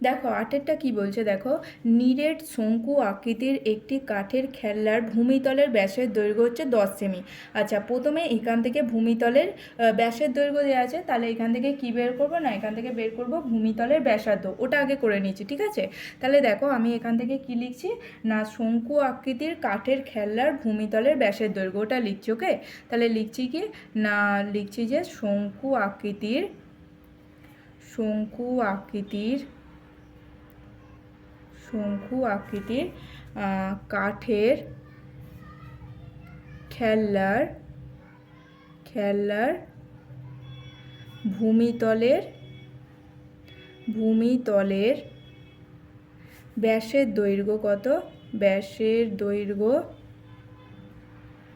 দেখো 8-এরটা কী বলছে, দেখো নিরেট শঙ্কু আকৃতির একটি কাঠের খেলনার ভূমিতলের ব্যাসের দৈর্ঘ্য হচ্ছে 10 সেমি। আচ্ছা, প্রথমে এখান থেকে ভূমিতলের ব্যাসের দৈর্ঘ্য দেওয়া আছে, তাহলে এখান থেকে কী বের করবো, না এখান থেকে বের করব ভূমিতলের ব্যাসার্ধ, ওটা আগে করে নিচ্ছি, ঠিক আছে। তাহলে দেখো আমি এখান থেকে কি লিখছি, না শঙ্কু আকৃতির কাঠের খেলনার ভূমিতলের ব্যাসের দৈর্ঘ্য, ওটা লিখছি। ওকে, তাহলে লিখছি কি, না লিখছি যে শঙ্কু আকৃতির কাঠের খেলনার ভূমিতলের ব্যাসের দৈর্ঘ্য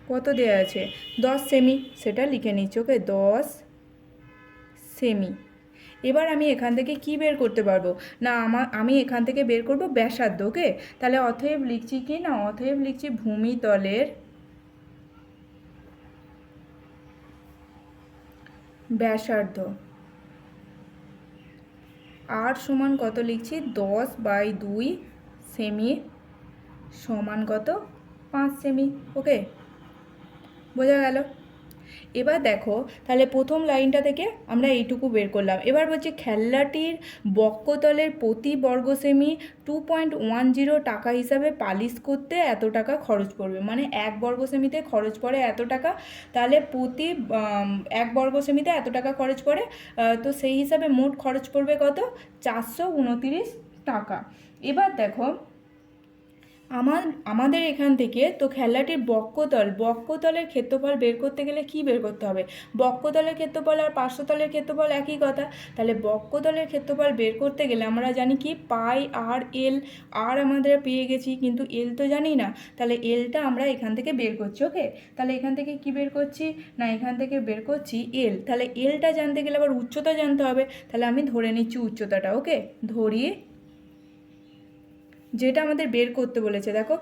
কত, দেওয়া আছে 10 সেমি, সেটা লিখে নিচ্ছি। ওকে, 10 সেমি। এবার আমি এখান থেকে কি বের করতে পারবো, না আমি এখান থেকে বের করব ব্যাসার্ধ। ওকে, তাহলে অতএব লিখছি কি, না অতএব লিখছি ভূমিতলের ব্যাসার্ধ। আর সমান কত লিখছি, 10/2 সেমি সমান কত, 5 সেমি। ওকে, বোঝা গেল। এবার দেখো, তাহলে প্রথম লাইনটা থেকে আমরা এইটুকু বের করলাম। এবার বলছি খেলনাটির বক্ষতলের প্রতি বর্গ সেমি 2.10 টাকা হিসাবে পালিশ করতে এত টাকা খরচ পড়বে, মানে 1 বর্গ সেমিতে খরচ পড়ে এত টাকা, তাহলে প্রতি 1 বর্গ সেমিতে এত টাকা খরচ পড়ে, তো সেই হিসাবে মোট খরচ পড়বে কত, 429 টাকা। এবার দেখো আমাদের এখান থেকে তো খেলনাটির বক্ষতলের ক্ষেত্রফল বের করতে গেলে কি বের করতে হবে, বক্ষতলের ক্ষেত্রফল আর পার্শ্বতলের ক্ষেত্রফল একই কথা। তাহলে বক্ষতলের ক্ষেত্রফল বের করতে গেলে আমরা জানি কি, পাই আর এল। আর আমাদের পেয়ে গেছি, কিন্তু এল তো জানি না, তাহলে এলটা আমরা এখান থেকে বের করছি। ওকে, তাহলে এখান থেকে কি বের করছি, না এখান থেকে বের করছি এল। তাহলে এলটা জানতে গেলে আবার উচ্চতা জানতে হবে, তাহলে আমি ধরে নিচ্ছি উচ্চতাটা। ওকে, ধরি যেটা আমাদের বের করতে বলেছে, দেখো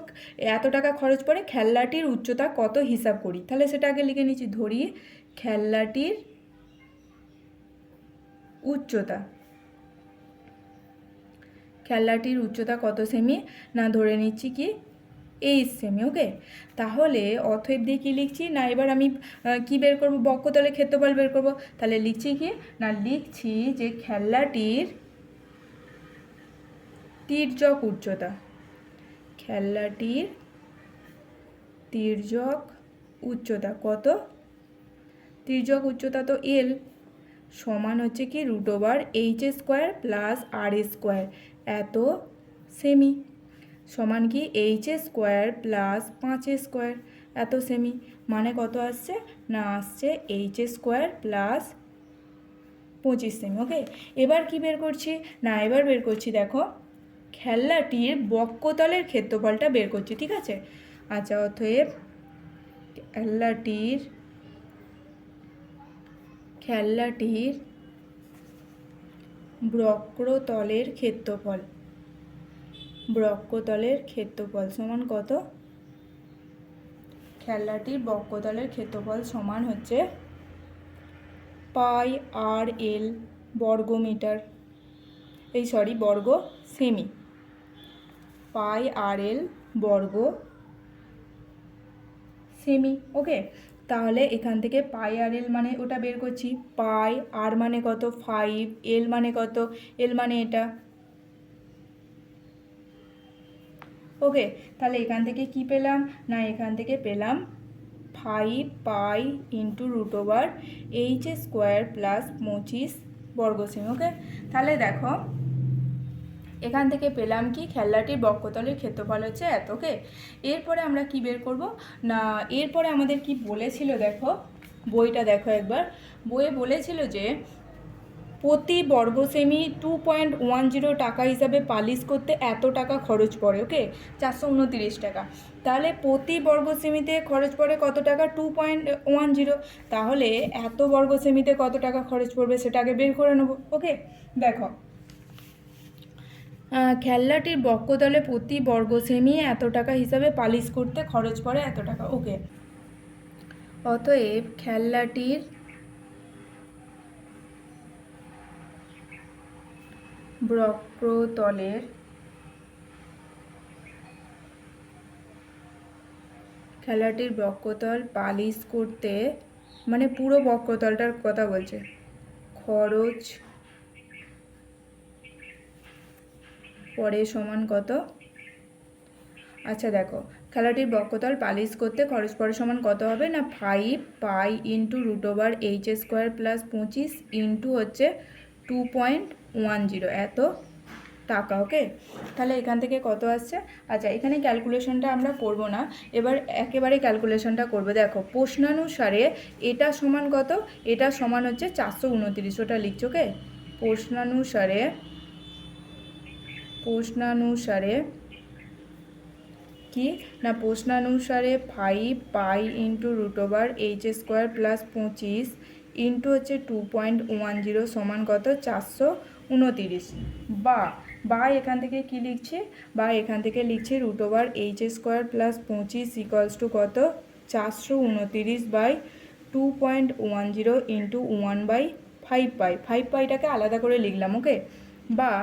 এত টাকা খরচ পড়ে, খেলনাটির উচ্চতা কত হিসাব করি, তাহলে সেটা আগে লিখে নিচ্ছি। ধরি খেলনাটির উচ্চতা কত সেমি, না ধরে নিচ্ছি কি 8 সেমি। ওকে, তাহলে অতএব দিয়ে কী লিখছি, না এবার আমি কি বের করব, বক্ষতলের ক্ষেত্রফল বের করব। তাহলে লিখছি কি, না লিখছি যে খেলনাটির তির্যক উচ্চতা কত, তির্যক উচ্চতা তো এল, সমান হচ্ছে কি √h² প্লাস r² এত সেমি, সমান কি h² প্লাস 5² এত সেমি, মানে কত আসছে, না আসছে h² প্লাস 25 সেমি। ওকে, এবার কি বের করছি, না এবার বের করছি, দেখো খেলনাটির বক্ষতলের ক্ষেত্রফলটা বের করছি, ঠিক আছে। আচ্ছা, অতএব খেলনাটির বক্রতলের ক্ষেত্রফল সমান কত, খেলনাটির বক্ষতলের ক্ষেত্রফল সমান হচ্ছে পাই আর এল বর্গ সেমি, পাই আর এল বর্গ সেমি। ওকে, তাহলে এখান থেকে পাই আর এল মানে ওটা বের করছি, পাই আর মানে কত 5, এল মানে কত, এল মানে এটা। ওকে, তাহলে এখান থেকে কি পেলাম, না এখান থেকে পেলাম 5 পাই ইন্টু √h² প্লাস 25 বর্গ সেমি। ওকে, তাহলে দেখো এখান থেকে পেলাম কি, খেলনাটির বক্ষতলের ক্ষেত্রফল হচ্ছে এত। ওকে, এরপরে আমরা কি বের করব, না এরপরে আমাদের কি বলেছিল, দেখো বইটা দেখো একবার, বইয়ে বলেছিল যে প্রতি বর্গ সেমি 2.10 টাকা হিসাবে পালিশ করতে এত টাকা খরচ পড়ে। ওকে, 429 টাকা। তাহলে প্রতি বর্গ সেমিতে খরচ পড়ে কত টাকা, 2.10, তাহলে এত বর্গ সেমিতে কত টাকা খরচ পড়বে সেটা আগে বের করে নেব। ওকে, দেখো খেলনাটির বক্ষতলে প্রতি বর্গ সেমি এত টাকা হিসাবে পালিশ করতে খরচ পড়ে এত টাকা। ওকে, অতএব খেলনাটির বক্রতলের খেলাটির বক্রতল পালিশ করতে, মানে পুরো বক্রতলটার কথা বলছে, খরচ পরে সমান কত? আচ্ছা দেখো, খেলাটির বক্রতল পালিশ করতে খরচ পরে সমান কত হবে না 5 pi into √h² plus 25 into হচ্ছে 2.10 এত টাকা। ওকে, তাহলে এখান থেকে কত আসছে? আচ্ছা, এখানে ক্যালকুলেশনটা আমরা করব না, এবার একেবারে ক্যালকুলেশনটা করবে। দেখো প্রশ্নানুসারে এটা সমান কত? এটা সমান হচ্ছে 429, ওটা লিখছো। ওকে, প্রশ্নানুসারে কি না, প্রশ্নানুসারে 5 pi into √h² plus 25 into হচ্ছে 2.10 সমান কত? 429। বা এখান থেকে কি লিখছি? বা এখান থেকে লিখছি √h² প্লাস 25 ইকুয়ালস টু কত? 429/2.10 ইন্টু 1/5 পাই। 5 পাইটাকে আলাদা করে লিখলাম। ওকে, বা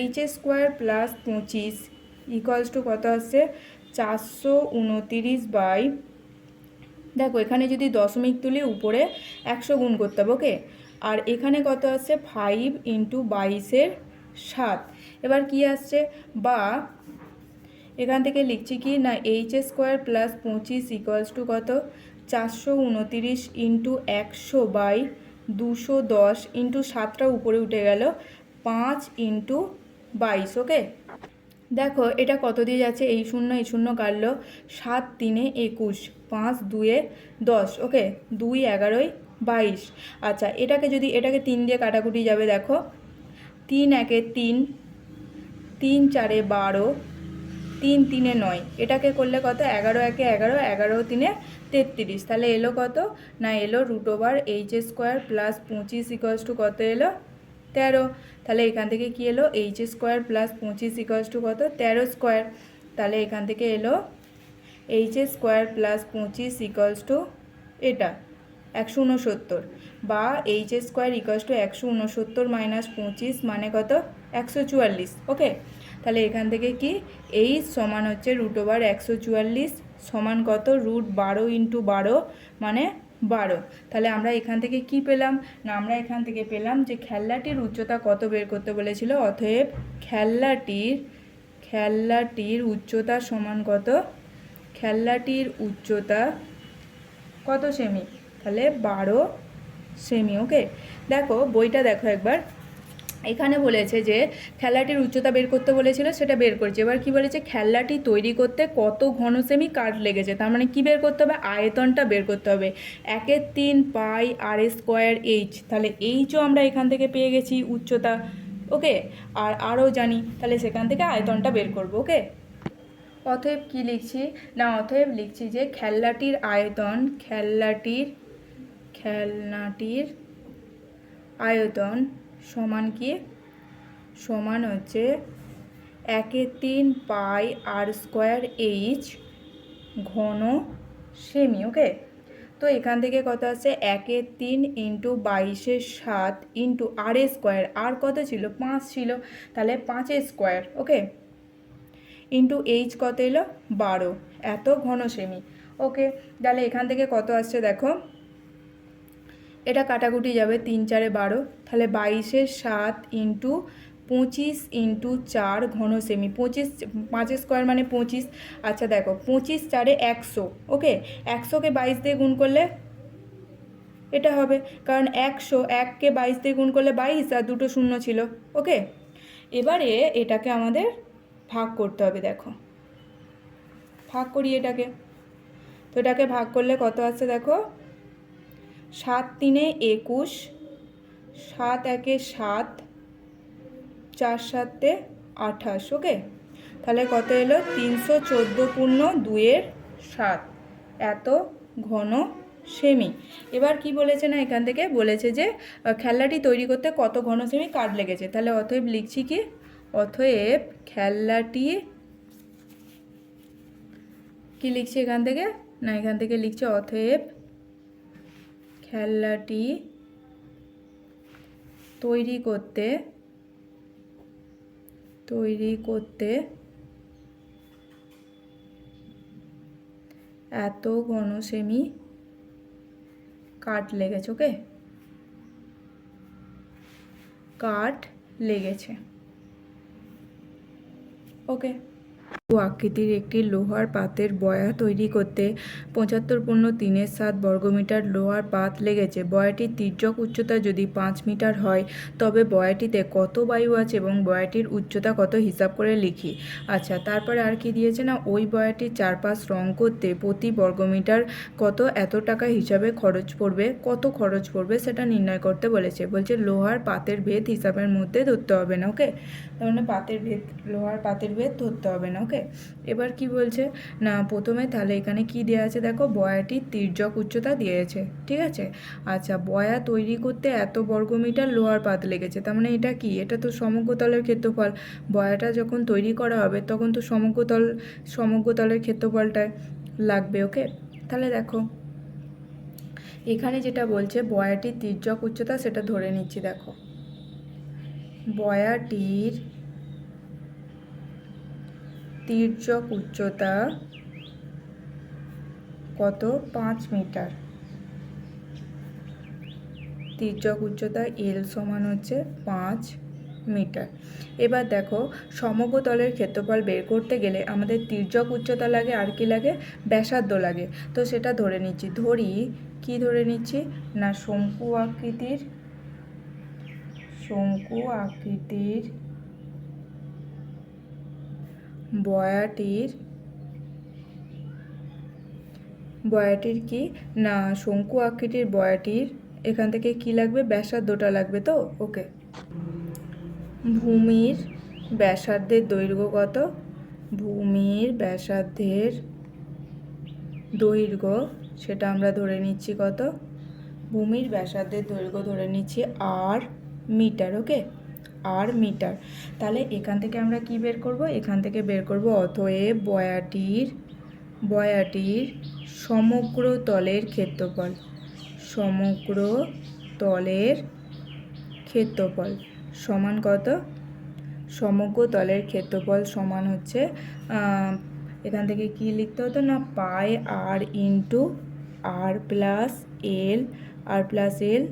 h² প্লাস 25 ইকুয়ালস টু কত আসছে? 429 দেখো এখানে যদি দশমিক তুলি উপরে 100 গুণ করতে হবে। ওকে, আর এখানে কত আসছে? 5 ইন্টু 22/7। এবার কি আসছে? বা এখান থেকে লিখছি কি না h² প্লাস 25 ইকুয়ালস টু কত? 429 ইন্টু 100/210 ইন্টু 7টা উপরে উঠে গেল 5 ইন্টু 22। ওকে, দেখো এটা কত দিয়ে যাচ্ছে? এই শূন্য কাটলো, 7 3 21, 5 2 10। ওকে, 2 11 22। আচ্ছা, এটাকে 3 দিয়ে কাটাকুটি যাবে। দেখো 3 1 3, 3 4 12, 3 3 9, এটাকে করলে কত? 11 1 11, 11 3 33। তাহলে এলো কত না, এলো √h² প্লাস 25 ইকুয়ালস টু কত এলো? 13। তাহলে এখান থেকে কি এলো? h² প্লাস 25 ইকুয়ালস টু কত? 13²। তাহলে এখান থেকে এলো h² প্লাস 25 ইকুয়ালস টু এটা 169, বা h² ইকুয়ালস টু 169 মাইনাস 25 মানে কত? 144। ওকে, তাহলে এখান থেকে কি h সমান হচ্ছে √144 সমান কত? √12 ইন্টু 12 মানে 12। তাহলে আমরা এখান থেকে কি পেলাম না, আমরা এখান থেকে পেলাম যে খেলনাটির উচ্চতা কত বের করতে বলেছিল। অতএব খেলনাটির উচ্চতা সমান কত? খেলনাটির উচ্চতা কত সেমি? তাহলে 12 সেমি। ওকে, দেখো বইটা দেখো একবার, এখানে বলেছে যে খেলনাটির উচ্চতা বের করতে বলেছিল, সেটা বের করেছে। এবার কি বলেছে? খেলনাটি তৈরি করতে কত ঘন সেমি কাঠ লেগেছে। তার মানে কি বের করতে হবে? আয়তনটা বের করতে হবে। 1/3 পাই r²h। তাহলে এইচও আমরা এখান থেকে পেয়ে গেছি উচ্চতা। ওকে, আর আরও জানি, তাহলে সেখান থেকে আয়তনটা বের করব। ওকে, অতএব কি লিখছি না, অতএব লিখছি যে খেলনাটির আয়তন সমান কি? সমান হচ্ছে 1/3 পাই r²h ঘন সেমি। ওকে, তো এখান থেকে কত আছে? 1/3 ইন্টু 22/7 ইন্টু r², আর কত ছিল? 5 ছিল, তাহলে 5² ওকে, ইন্টু h কত এলো? 12, এত ঘন সেমি। ওকে, তাহলে এখান থেকে কত আসছে? দেখো এটা কাটাকুটি যাবে, 3 4 12, তাহলে 22/7 ইন্টু 25 ইন্টু 4 ঘন সেমি। 25 5² মানে 25। আচ্ছা দেখো 25 4 100। ওকে, 100কে 22 দিয়ে গুণ করলে এটা হবে, কারণ 100কে 22 দিয়ে গুণ করলে 22, আর দুটো শূন্য ছিল। ওকে, এবারে এটাকে আমাদের ভাগ করতে হবে। দেখো ভাগ করি এটাকে, তো এটাকে ভাগ করলে কত আসছে? দেখো 7 3 21, 7 1 7, 4 7 28। ওকে, তাহলে কত এলো? 314/2/7 এত ঘন সেমি। এবার কি বলেছে না, এখান থেকে বলেছে যে খেলনাটি তৈরি করতে কত ঘন সেমি কাঠ লেগেছে। তাহলে অতএব লিখছি কি? অতএব খেলনাটি কি লিখছি এখান থেকে না, এখান থেকে লিখছি অতএব খেলনাটি তৈরি করতে তৈরি করতে এত ঘন সেমি কাঠ লেগেছে। ওকে, কাঠ লেগেছে। ওকে, আকৃতির একটি লোহার পাতের বয়া তৈরি করতে 75.3 বর্গমিটার লোহার পাত লেগেছে। বয়াটির তির্যক উচ্চতা যদি 5 মিটার হয় তবে বয়াটিতে কত বায়ু আছে এবং বয়াটির উচ্চতা কত হিসাব করে লিখি। আচ্ছা, তারপরে আর কি দিয়েছে না, ওই বয়াটির চারপাশ রং করতে প্রতি বর্গমিটার এত টাকা হিসাবে খরচ পড়বে, কত খরচ পড়বে সেটা নির্ণয় করতে বলেছে। বলছে লোহার পাতের ভেদ হিসাবের মধ্যে ধরতে হবে না। ওকে, তার মানে লোহার পাতের ভেদ ধরতে হবে না। ওকে, এবার কি বলছে না, প্রথমে তাহলে এখানে কি দেওয়া আছে দেখো, বয়াটির তির্যক উচ্চতা দিয়েছে। ঠিক আছে, আচ্ছা, বয়া তৈরি করতে এত বর্গমিটার লোহার পাত লেগেছে, তার মানে এটা কি, এটা তো সমগ্র তলের ক্ষেত্রফল। বয়াটা যখন তৈরি করা হবে তখন তো সমগ্র তলের ক্ষেত্রফলটায় লাগবে। ওকে, তাহলে দেখো এখানে যেটা বলছে বয়াটির তির্যক উচ্চতা সেটা ধরে নিচ্ছি। দেখো, বয়াটির তির্যক উচ্চতা কত, 5 মিটার। তির্যক উচ্চতা এল সমান হচ্ছে 5 মিটার। এবার দেখো সমগ্র তলের ক্ষেত্রফল বের করতে গেলে আমাদের তির্যক উচ্চতা লাগে, আর কি লাগে, ব্যাসার্ধ লাগে। তো সেটা ধরে নিচ্ছি। কি ধরে নিচ্ছি না, শঙ্কু আকৃতির বয়াটির কি না, শঙ্কু আকৃতির বয়াটির এখান থেকে কি লাগবে, ব্যাসার্ধটা লাগবে। তো ওকে, ভূমির ব্যাসার্ধের দৈর্ঘ্য কত, ভূমির ব্যাসার্ধের দৈর্ঘ্য সেটা আমরা ধরে নিচ্ছি কত, ভূমির ব্যাসার্ধের দৈর্ঘ্য ধরে নিচ্ছি আর মিটার। ওকে, আর মিটার। তাহলে এখান থেকে আমরা কি বের করব, এখান থেকে বের করব অতএব বয়াটির সমগ্র তলের ক্ষেত্রফল সমান কত, সমগ্র তলের ক্ষেত্রফল সমান হচ্ছে এখান থেকে কি লিখতে হতো না, পাই আর ইন্টু আর প্লাস এল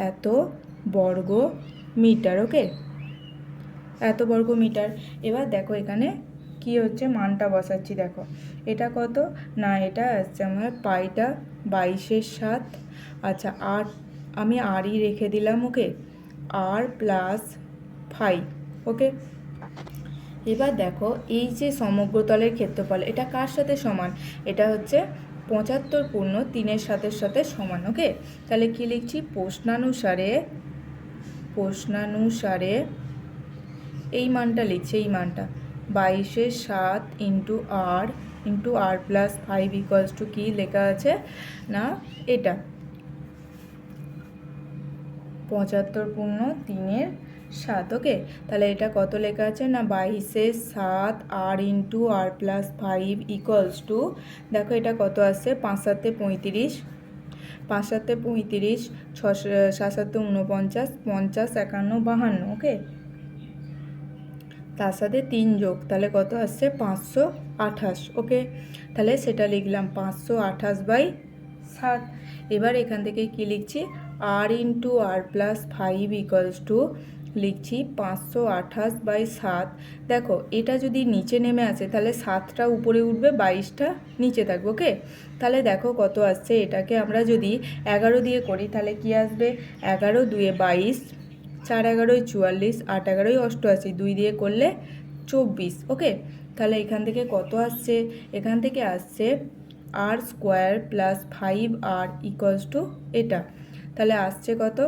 এত বর্গ মিটার। ওকে, এত বর্গ মিটার। এবার দেখো এখানে কি হচ্ছে, মানটা বসাচ্ছি। দেখো এটা কত না, এটা আসছে আমার পাইটা 22/7। আচ্ছা, আর আমি আরই রেখে দিলাম। ওকে, আর প্লাস 5। ওকে, এবার দেখো এই যে সমগ্র তলের ক্ষেত্রফল এটা কার সাথে সমান, এটা হচ্ছে 75.3 সাথে সমান। ওকে, তাহলে কি লিখছি, প্রশ্নানুসারে এই মানটা লিখছি, এই মানটা 22/7 into R plus 5 equals to কি লেখা আছে না, এটা 75.3 ওকে, তাহলে এটা কত লেখা আছে না, 22/7 r into R plus 5 equals to, দেখো এটা কত আসছে, 5 7 35, 5 7 35, 6 7 7 49, 50 51 52। ওকে, তার সাথে 3 যোগ, তাহলে কত আসছে, 528। ওকে, তাহলে সেটা লিখলাম 528/7। এবার এখান থেকে কি লিখছি, r into R plus 5 equals to লিখছি 528/7। দেখো এটা যদি নিচে নেমে আসে তাহলে 7টা উপরে উঠবে, 22টা নিচে থাকবে। ওকে, তাহলে দেখো কত আসছে, এটাকে আমরা যদি 11 দিয়ে করি তাহলে কি আসবে, 11 2 22, 4 11 44, 8 11 88, 2 দিয়ে করলে 24। ওকে, তাহলে এখান থেকে কত আসছে, এখান থেকে আসছে r square plus 5 r equals to এটা, তাহলে আসছে কত,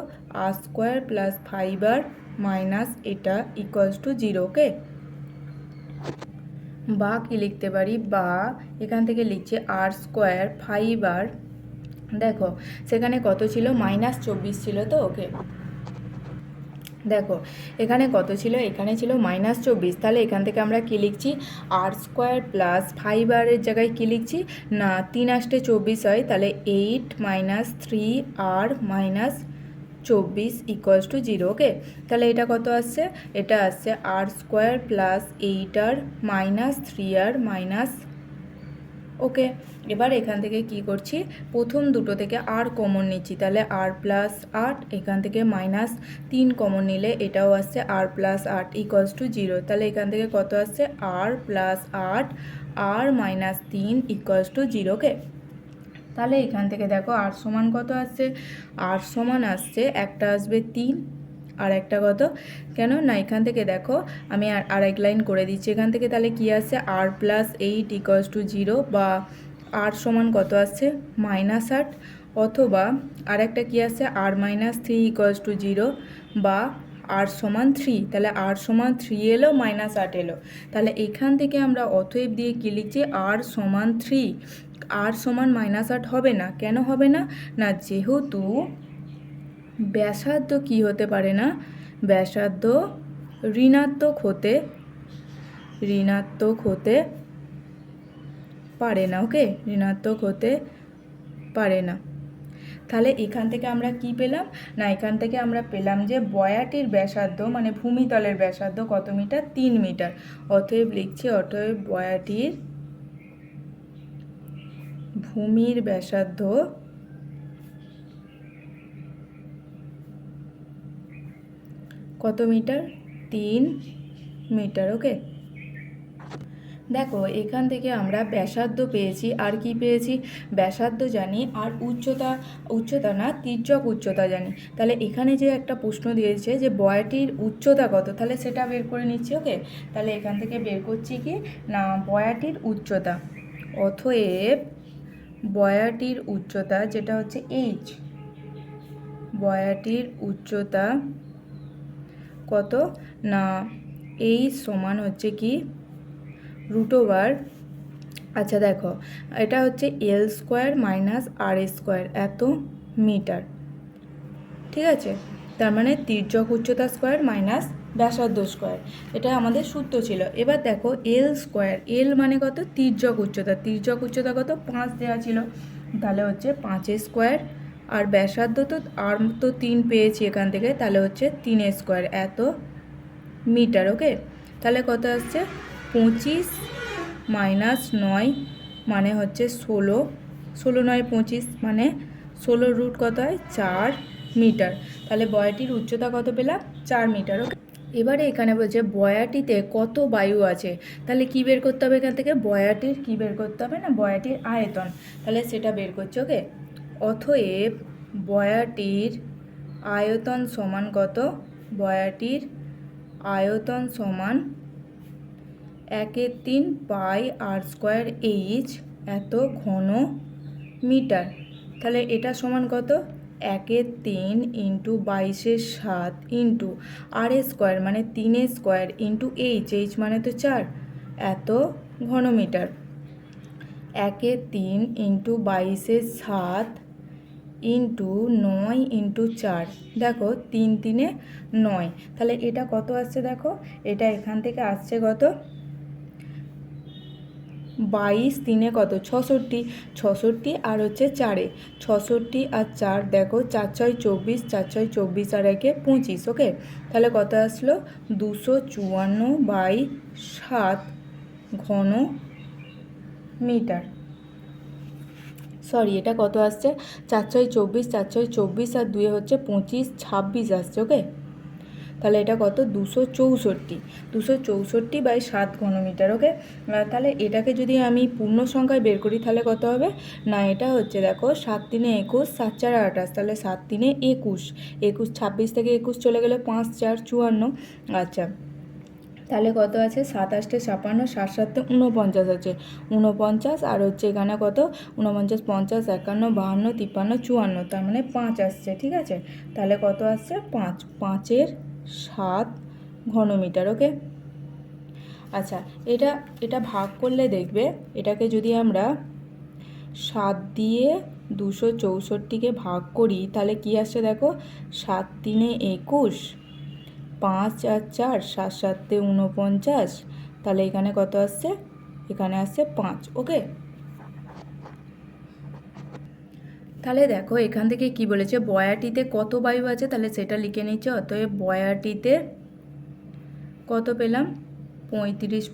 r square plus 5 r minus এটা ইকুয়ালস টু 0। ওকে, বা কি লিখতে পারি, বা এখান থেকে লিখছে আর স্কোয়ার 5 আর, দেখো সেখানে কত ছিল, -24 ছিল। তো ওকে, দেখো এখানে কত ছিল, এখানে ছিল -24। তাহলে এখান থেকে আমরা কি লিখছি, আর স্কোয়ার প্লাস 5 আরের জায়গায় কি লিখছি না, 3 8 24 হয়, তাহলে 8 - 3 আর 24 ইকুয়ালস টু 0। ওকে, তাহলে এটা কত আসছে? এটা আসছে r square plus 8r minus 3r minus. Okay, এবার এখান থেকে কি করছি, প্রথম দুটো থেকে আর কমন নিচ্ছি, তাহলে আর প্লাস 8, এখান থেকে মাইনাস 3 কমন নিলে এটাও আসছে আর প্লাস 8 ইকুয়ালস টু 0। তাহলে এখান থেকে কত আসছে, r plus 8 r minus 3 equals to 0। Okay, তাহলে এখান থেকে দেখো আর সমান কত আসছে, আর সমান আসছে, একটা আসবে 3 আর একটা কত, কেন না এখান থেকে দেখো আমি আরেক লাইন করে দিচ্ছি এখান থেকে, তাহলে কি আসছে আর প্লাস 8 ইকুয়ালস টু 0, বা আর সমান কত আসছে -8, অথবা আর একটা কী আসছে আর মাইনাস 3 ইকুয়ালস টু 0, বা আর সমান 3, তাহলে আর সমান 3 এলো -8 এলো। তাহলে এখান থেকে আমরা অতএব দিয়ে কী লিখছি, আর সমান 3, আর সমান -8 হবে না। কেন হবে না, না যেহেতু ব্যাসার্ধ কি হতে পারে না, ব্যাসার্ধ ঋণাত্মক হতে পারে না। ওকে, ঋণাত্মক হতে পারে না। তাহলে এখান থেকে আমরা কি পেলাম, না এখান থেকে আমরা পেলাম যে বয়াটির ব্যাসার্ধ মানে ভূমিতলের ব্যাসার্ধ কত মিটার, 3 মিটার। অতএব লিখছি, অতএব বয়াটির ভূমির ব্যাসার্ধ কত মিটার, 3 মিটার। ওকে, দেখো এখান থেকে আমরা ব্যাসার্ধ পেয়েছি, আর কি পেয়েছি, ব্যাসার্ধ জানি, আর উচ্চতা না তির্যক উচ্চতা জানি। তাহলে এখানে যে একটা প্রশ্ন দিয়েছে যে বয়াটির উচ্চতা কত, তাহলে সেটা বের করে নিচ্ছি। ওকে, তাহলে এখান থেকে বের করছি কি না বয়াটির উচ্চতা, অতএব বয়াটির উচ্চতা যেটা হচ্ছে এইচ, বয়াটির উচ্চতা কত, না এইচ সমান হচ্ছে কি √, আচ্ছা দেখো এটা হচ্ছে এল স্কোয়ার মাইনাস আর স্কোয়ার এত মিটার, ঠিক আছে। তার মানে তির্যক উচ্চতা স্কোয়ার মাইনাস ব্যাসার্ধ স্কোয়ার, এটা আমাদের সূত্র ছিল। এবার দেখো এল স্কোয়ার, এল মানে কত, তির্যক উচ্চতা কত 5 দেওয়া ছিল, তাহলে হচ্ছে 5 স্কোয়ার, আর ব্যাসার্ধ তো 3 পেয়েছি এখান থেকে, তাহলে হচ্ছে 3 স্কোয়ার এত মিটার। ওকে, তাহলে কত আসছে 25 মাইনাস 9 মানে হচ্ছে 16, 16 9 25 মানে 16 কত হয় 4 মিটার। তাহলে বয়াটির উচ্চতা কত পেলাম, 4 মিটার। ওকে, এবারে এখানে বলছে বয়াটিতে কত বায়ু আছে, তাহলে কি বের করতে হবে এখান থেকে, বয়াটির কি বের করতে হবে, না বয়াটির আয়তন, তাহলে সেটা বের করছে। ওকে, অতএব বয়াটির আয়তন সমান কত, বয়াটির আয়তন সমান 1/3 পাই আর স্কোয়ার এইচ এত ঘন মিটার। তাহলে এটা সমান কত, 1/3 ইন্টু 22/7 ইন্টু আর স্কোয়ার মানে 3 স্কোয়ার ইন্টু এইচ মানে তো 4 এত ঘন মিটার। 1/3 ইন্টু 22/7 ইন্টু 9 ইন্টু 4, দেখো 3 3 9, তাহলে এটা কত আসছে, দেখো এটা এখান থেকে আসছে কত, 22 3 কত 66, 66 আর হচ্ছে 4, 66 আর 4, দেখো 4 6 24, 4 6 24 আর 1 25। ওকে, তাহলে কত আসলো 254/7 ঘন মিটার। সরি, এটা কত আসছে 4 6 24, 4 6 24 আর 2 হচ্ছে 25, 26 আসছে। ওকে, তাহলে এটা কত 264/7 ঘনমিটার। ওকে, তাহলে এটাকে যদি আমি পূর্ণ সংখ্যায় বের করি তাহলে কত হবে, না এটা হচ্ছে দেখো 7 3 21, 7 4 28, তাহলে 7 3 21, 21 26 থেকে 21 চলে গেলে 5 4 54। আচ্ছা, তাহলে কত আছে 7 8 56, 7 7 49 আছে, 49 আর হচ্ছে এখানে কত 49 50 51 52 53 54, তার মানে 5 আসছে। ঠিক আছে, তাহলে কত আসছে 5, 5/7 ঘনমিটার। ওকে, আচ্ছা এটা ভাগ করলে দেখবে, এটাকে যদি আমরা 7 দিয়ে 264কে ভাগ করি তাহলে কি আসছে দেখো, 7 3 21, 5 আর 4, 7 7 49, তাহলে এখানে কত আসছে, এখানে আসছে 5। ওকে, তাহলে দেখো এখান থেকে কি বলেছে, বয়াটিতে কত বায়ু আছে, তাহলে সেটা লিখে নিচ্ছে। অতএব বয়াটিতে কত পেলাম, 35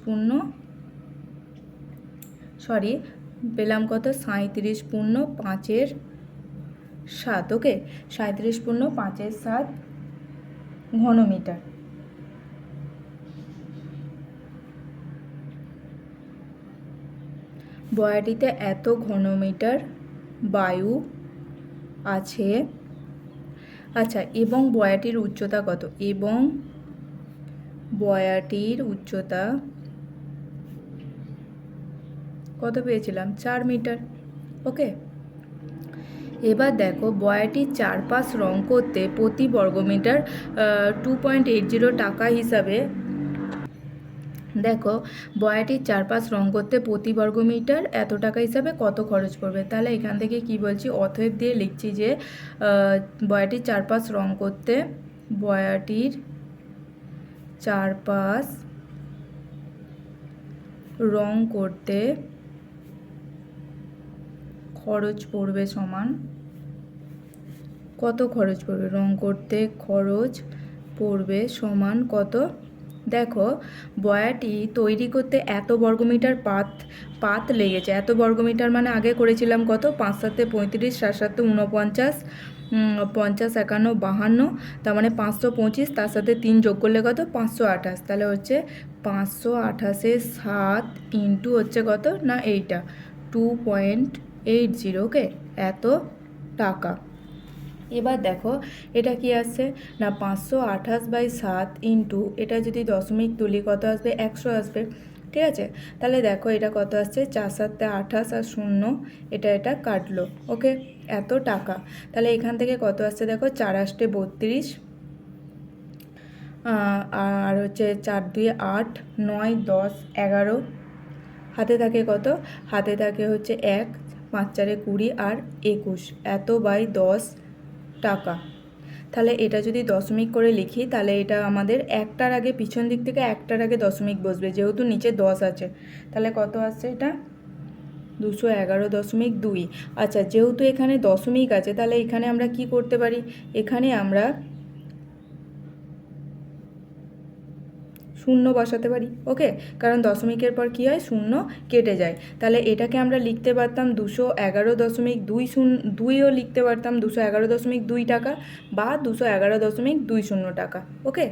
পেলাম কত, 37.5/7। ওকে, 37.5/7 ঘনমিটার। বয়াটিতে এত ঘনমিটার বায়ু আছে। আচ্ছা, এবং বয়াটির উচ্চতা কত, এবং বয়াটির উচ্চতা কত পেয়েছিলাম, 4 মিটার। ওকে, এবার দেখো বয়াটির চারপাশ রং করতে প্রতি বর্গমিটার 2.80 টাকা হিসাবে, দেখো বয়াটির চারপাশ রং করতে প্রতি বর্গমিটার এত টাকা হিসাবে কত খরচ পড়বে। তাহলে এখান থেকে কি বলছি, অতএব দিয়ে লিখছি যে বয়াটির চারপাশ রং করতে, বয়াটির চারপাশ রং করতে খরচ পড়বে সমান, কত খরচ পড়বে, রং করতে খরচ পড়বে সমান কত। দেখো বয়াটি তৈরি করতে এত বর্গমিটার পাত লেগেছে। এত বর্গমিটার মানে আগে করেছিলাম কত, 5 7 35, 7 7 49, 50 51 52, তার মানে 525, তার সাথে 3 যোগ করলে কত, 528। তাহলে হচ্ছে 528-এর 7 ইন্টু হচ্ছে কত না, এইটা 2.80। ওকে, এত টাকা। এবার দেখো এটা কি আসছে না, 528/7 ইন্টু, এটা যদি দশমিক তুলি কত আসবে, 100 আসবে। ঠিক আছে, তাহলে দেখো এটা কত আসছে, 4 7 28 আর 0, এটা কাটলো। ওকে, এত টাকা। তাহলে এখান থেকে কত আসছে দেখো, 4 8 32, আর হচ্ছে 4 2 8 9 10 11, হাতে থাকে কত, হাতে থাকে হচ্ছে 1, 5 4 20 আর 21, এত বাই 10 টাকা। তাহলে এটা যদি দশমিক করে লিখি, তাহলে এটা আমাদের একটার আগে, পিছন দিক থেকে একটার আগে দশমিক বসবে, যেহেতু নিচে 10 আছে। তাহলে কত আসছে এটা, 211.2। আচ্ছা, যেহেতু এখানে দশমিক আছে, তাহলে এখানে আমরা কি করতে পারি, এখানে আমরা 0 বসাতে পারি। ওকে, কারণ দশমিকের পর কী হয়, 0 কেটে যায়। তাহলে এটাকে আমরা লিখতে পারতাম 211.20, লিখতে পারতাম 211.2 টাকা বা 211.20 টাকা। ওকে।